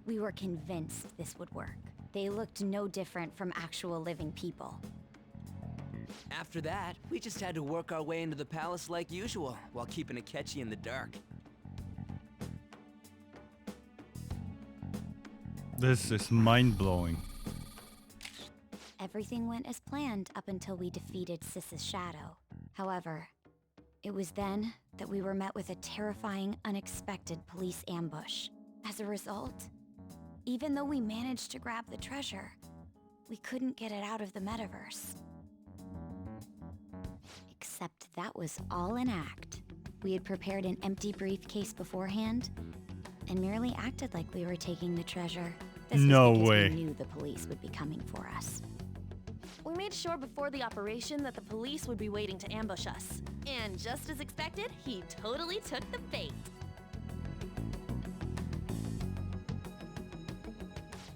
We were convinced this would work. They looked no different from actual living people. After that, we just had to work our way into the palace like usual, while keeping Akechi in the dark. This is mind-blowing. Everything went as planned up until we defeated Sis's shadow. However, it was then that we were met with a terrifying, unexpected police ambush. As a result, even though we managed to grab the treasure, we couldn't get it out of the Metaverse. Except that was all an act. We had prepared an empty briefcase beforehand and merely acted like we were taking the treasure. This No was because way. we knew the police would be coming for us. We made sure before the operation that the police would be waiting to ambush us. And just as expected, he totally took the bait.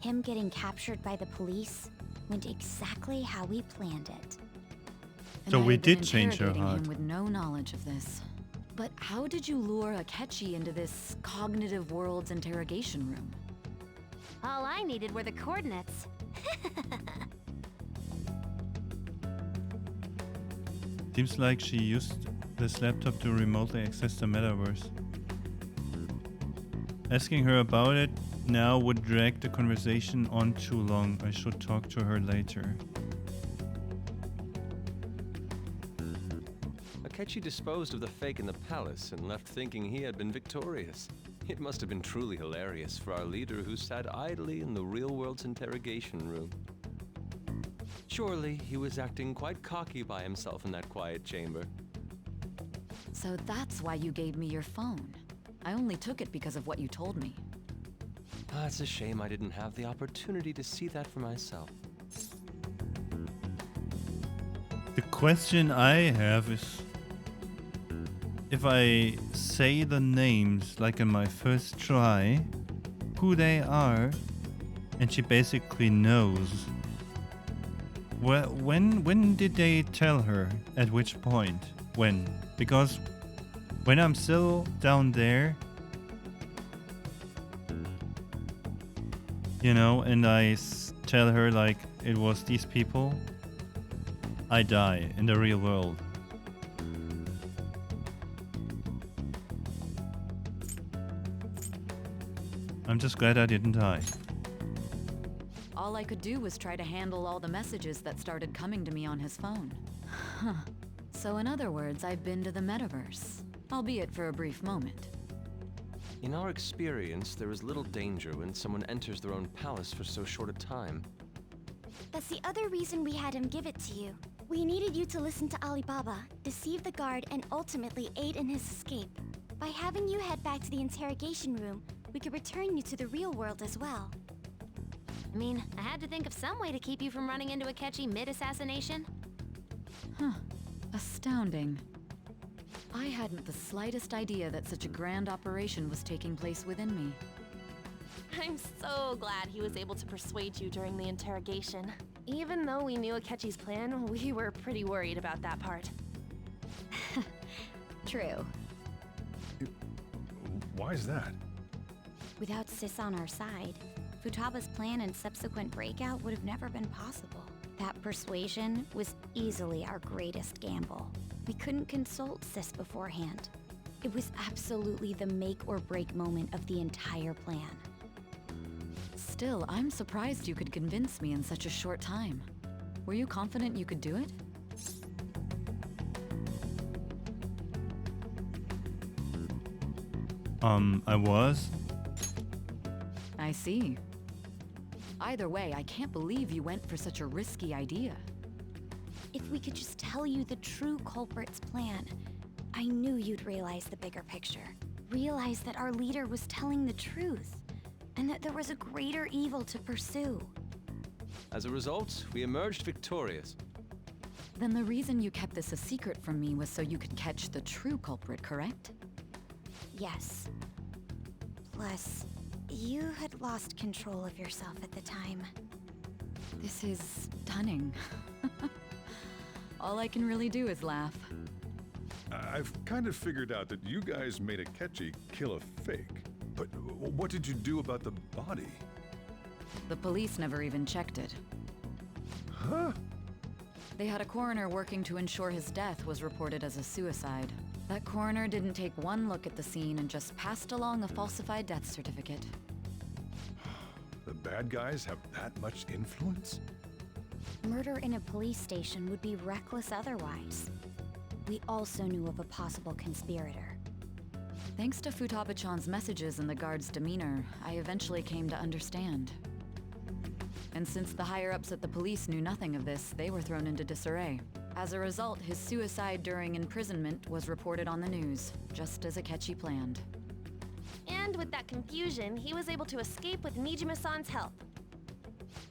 Him getting captured by the police went exactly how we planned it. So And I we had been did change her interrogating heart. him with no knowledge of this. But how did you lure Akechi into this cognitive world's interrogation room? All I needed were the coordinates. Seems like she used this laptop to remotely access the Metaverse. Asking her about it now would drag the conversation on too long. I should talk to her later. Akechi disposed of the fake in the palace and left thinking he had been victorious. It must have been truly hilarious for our leader who sat idly in the real world's interrogation room. Surely he was acting quite cocky by himself in that quiet chamber. So that's why you gave me your phone. I only took it because of what you told me. It's a shame I didn't have the opportunity to see that for myself. The question I have is, if I say the names like in my first try, who they are, and she basically knows. Well, when did they tell her? At which point? When? Because when I'm still down there, you know, and I tell her like it was these people, I die in the real world. I'm just glad I didn't die. All I could do was try to handle all the messages that started coming to me on his phone. Huh. So in other words, I've been to the Metaverse, albeit for a brief moment. In our experience, there is little danger when someone enters their own palace for so short a time. That's the other reason we had him give it to you. We needed you to listen to Alibaba, deceive the guard, and ultimately aid in his escape. By having you head back to the interrogation room, we could return you to the real world as well. I mean, I had to think of some way to keep you from running into Akechi mid-assassination. Huh. Astounding. I hadn't the slightest idea that such a grand operation was taking place within me. I'm so glad he was able to persuade you during the interrogation. Even though we knew Akechi's plan, we were pretty worried about that part. True. Why is that? Without Sis on our side, Futaba's plan and subsequent breakout would have never been possible. That persuasion was easily our greatest gamble. We couldn't consult Sis beforehand. It was absolutely the make or break moment of the entire plan. Still, I'm surprised you could convince me in such a short time. Were you confident you could do it? I was. I see. Either way, I can't believe you went for such a risky idea. If we could just tell you the true culprit's plan, I knew you'd realize the bigger picture. Realize that our leader was telling the truth, and that there was a greater evil to pursue. As a result, we emerged victorious. Then the reason you kept this a secret from me was so you could catch the true culprit, correct? Yes. Plus, you had lost control of yourself at the time. This is stunning. All I can really do is laugh. I've kind of figured out that you guys made Akechi kill a fake. But What did you do about the body? The police never even checked it. Huh? They had a coroner working to ensure his death was reported as a suicide. That coroner didn't take one look at the scene and just passed along a falsified death certificate. The bad guys have that much influence? Murder in a police station would be reckless otherwise. We also knew of a possible conspirator. Thanks to Futaba-chan's messages and the guard's demeanor, I eventually came to understand. And since the higher-ups at the police knew nothing of this, they were thrown into disarray. As a result, his suicide during imprisonment was reported on the news, just as Akechi planned. And with that confusion, he was able to escape with Nijima-san's help.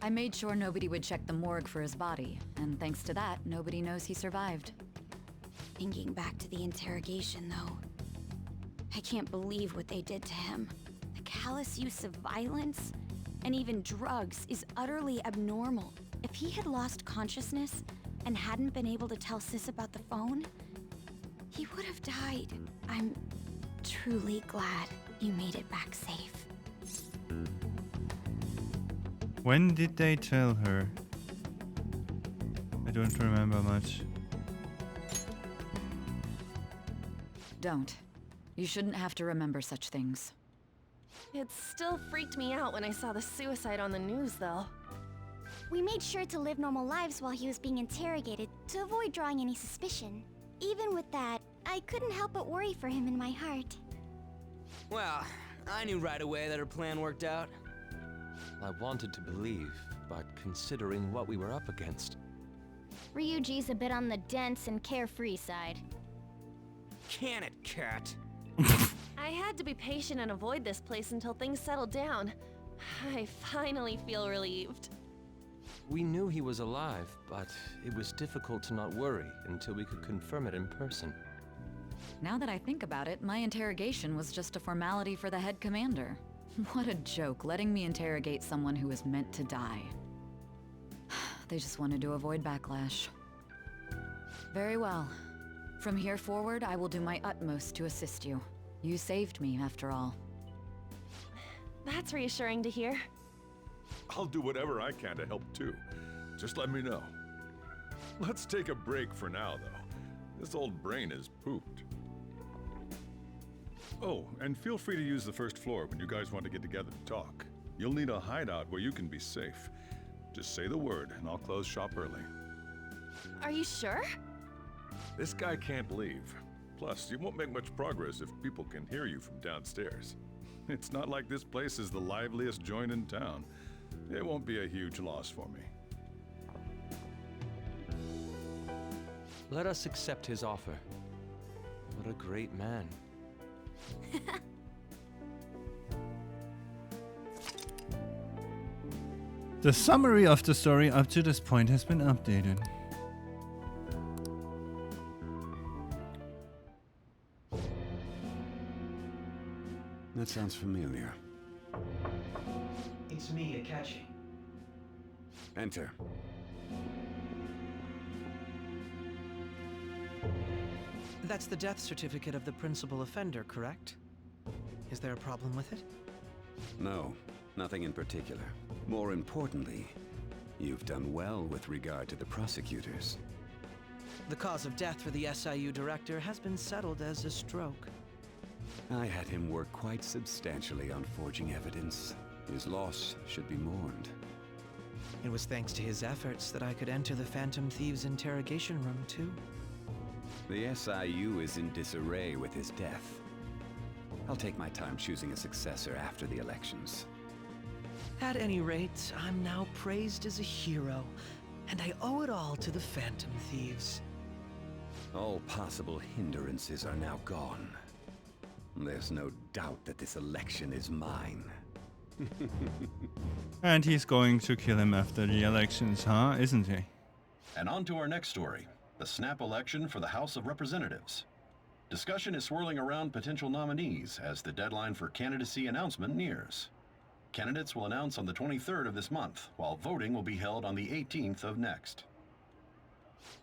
I made sure nobody would check the morgue for his body, and thanks to that, nobody knows he survived. Thinking back to the interrogation, though, I can't believe what they did to him. The callous use of violence, and even drugs, is utterly abnormal. If he had lost consciousness and hadn't been able to tell Sis about the phone, he would have died. I'm truly glad you made it back safe. When did they tell her? I don't remember much. Don't. You shouldn't have to remember such things. It still freaked me out when I saw the suicide on the news, though. We made sure to live normal lives while he was being interrogated to avoid drawing any suspicion. Even with that, I couldn't help but worry for him in my heart. Well, I knew right away that her plan worked out. I wanted to believe, but considering what we were up against. Ryuji's a bit on the dense and carefree side. Can it, cat? I had to be patient and avoid this place until things settled down. I finally feel relieved. We knew he was alive, but it was difficult to not worry until we could confirm it in person. Now that I think about it, my interrogation was just a formality for the head commander. What a joke, letting me interrogate someone who was meant to die. They just wanted to avoid backlash. Very well. From here forward, I will do my utmost to assist you. You saved me, after all. That's reassuring to hear. I'll do whatever I can to help too. Just let me know. Let's take a break for now, though. This old brain is pooped. Oh, and feel free to use the first floor when you guys want to get together to talk. You'll need a hideout where you can be safe. Just say the word, and I'll close shop early. Are you sure? This guy can't leave. Plus, you won't make much progress if people can hear you from downstairs. It's not like this place is the liveliest joint in town. It won't be a huge loss for me. Let us accept his offer. What a great man. The summary of the story up to this point has been updated. That sounds familiar. It's me, Akechi. Enter. That's the death certificate of the principal offender, correct? Is there a problem with it? No, nothing in particular. More importantly, you've done well with regard to the prosecutors. The cause of death for the SIU director has been settled as a stroke. I had him work quite substantially on forging evidence. His loss should be mourned. It was thanks to his efforts that I could enter the Phantom Thieves interrogation room, too. The SIU is in disarray with his death. I'll take my time choosing a successor after the elections. At any rate, I'm now praised as a hero, and I owe it all to the Phantom Thieves. All possible hindrances are now gone. There's no doubt that this election is mine. And he's going to kill him after the elections, huh? Isn't he? And on to our next story, the snap election for the House of Representatives. Discussion is swirling around potential nominees as the deadline for candidacy announcement nears. Candidates will announce on the 23rd of this month, while voting will be held on the 18th of next.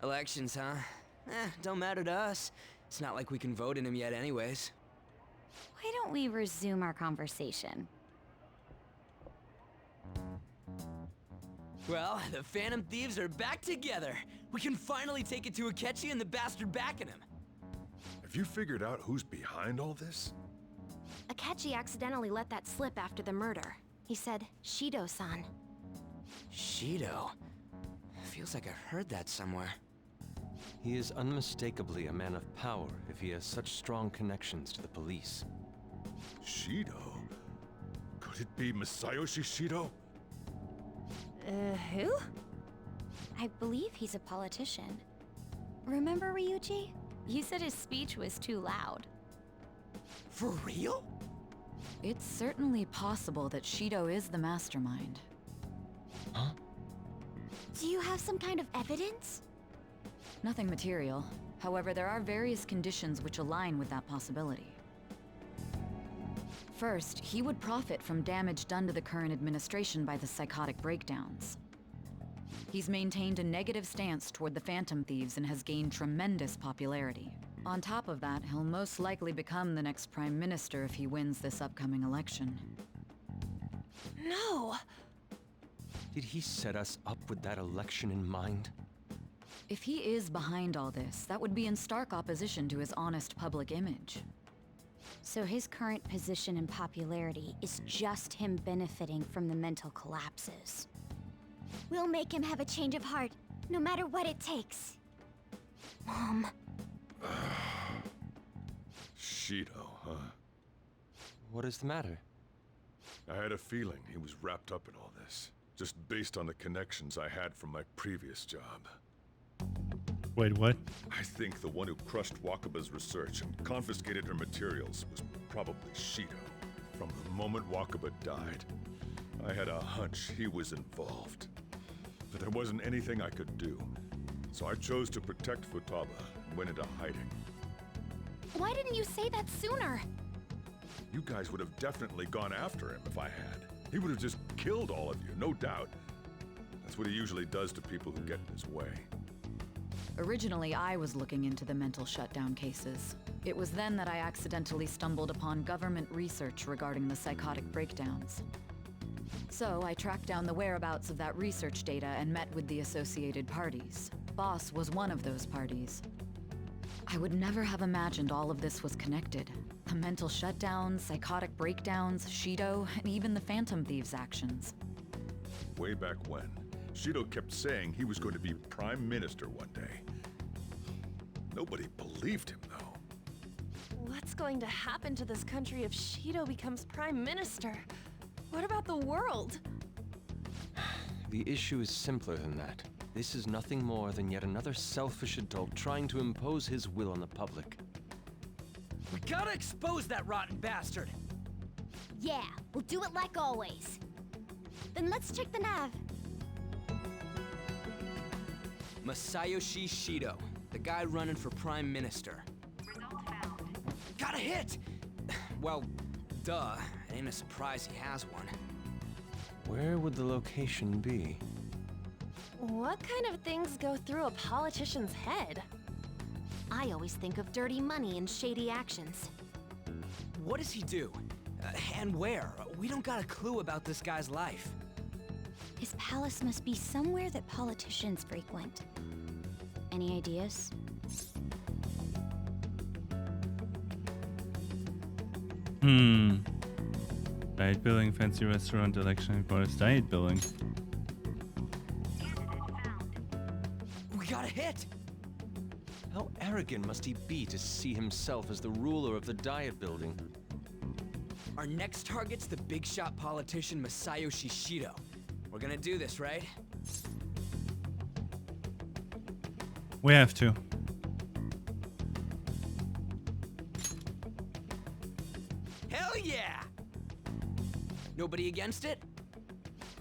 Elections, huh? Don't matter to us. It's not like we can vote in them yet anyways. Why don't we resume our conversation? Well, the Phantom Thieves are back together. We can finally take it to Akechi and the bastard backing him. Have you figured out who's behind all this? Akechi accidentally let that slip after the murder. He said, Shido-san. Shido? Feels like I've heard that somewhere. He is unmistakably a man of power if he has such strong connections to the police. Shido? Could it be Masayoshi Shido? Who? I believe he's a politician. Remember, Ryuji? You said his speech was too loud. For real? It's certainly possible that Shido is the mastermind. Huh? Do you have some kind of evidence? Nothing material. However, there are various conditions which align with that possibility. First, he would profit from damage done to the current administration by the psychotic breakdowns. He's maintained a negative stance toward the Phantom Thieves and has gained tremendous popularity. On top of that, he'll most likely become the next Prime Minister if he wins this upcoming election. No! Did he set us up with that election in mind? If he is behind all this, that would be in stark opposition to his honest public image. So his current position and popularity is just him benefiting from the mental collapses. We'll make him have a change of heart, no matter what it takes. Mom. Shido, huh? What is the matter? I had a feeling he was wrapped up in all this, just based on the connections I had from my previous job. Wait, what? I think the one who crushed Wakaba's research and confiscated her materials was probably Shido. From the moment Wakaba died, I had a hunch he was involved. But there wasn't anything I could do, so I chose to protect Futaba and went into hiding. Why didn't you say that sooner? You guys would have definitely gone after him if I had. He would have just killed all of you, no doubt. That's what he usually does to people who get in his way. Originally, I was looking into the mental shutdown cases. It was then that I accidentally stumbled upon government research regarding the psychotic breakdowns. So I tracked down the whereabouts of that research data and met with the associated parties. Boss was one of those parties. I would never have imagined all of this was connected. The mental shutdowns, psychotic breakdowns, Shido, and even the Phantom Thieves' actions. Way back when, Shido kept saying he was going to be Prime Minister one day. Nobody believed him, though. What's going to happen to this country if Shido becomes Prime Minister? What about the world? The issue is simpler than that. This is nothing more than yet another selfish adult trying to impose his will on the public. We gotta expose that rotten bastard! Yeah, we'll do it like always. Then let's check the nav. Masayoshi Shido, the guy running for Prime Minister. Got a hit! Well, duh. It ain't a surprise he has one. Where would the location be? What kind of things go through a politician's head? I always think of dirty money and shady actions. What does he do? And where? We don't got a clue about this guy's life. His palace must be somewhere that politicians frequent. Any ideas? Diet billing, fancy restaurant, election headquarters, diet billing. We got a hit! How arrogant must he be to see himself as the ruler of the Diet Building? Our next target's the big shot politician Masayoshi Shido. We're gonna do this, right? We have to. Hell yeah! Nobody against it?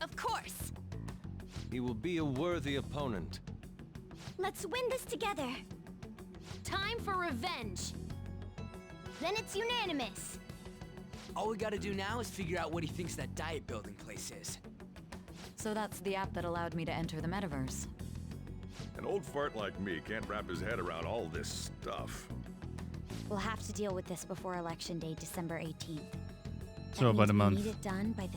Of course! He will be a worthy opponent. Let's win this together. Time for revenge. Then it's unanimous. All we gotta do now is figure out what he thinks that diet building place is. So that's the app that allowed me to enter the Metaverse. An old fart like me can't wrap his head around all this stuff. We'll have to deal with this before Election Day, December 18th. So about a month. We need it done by the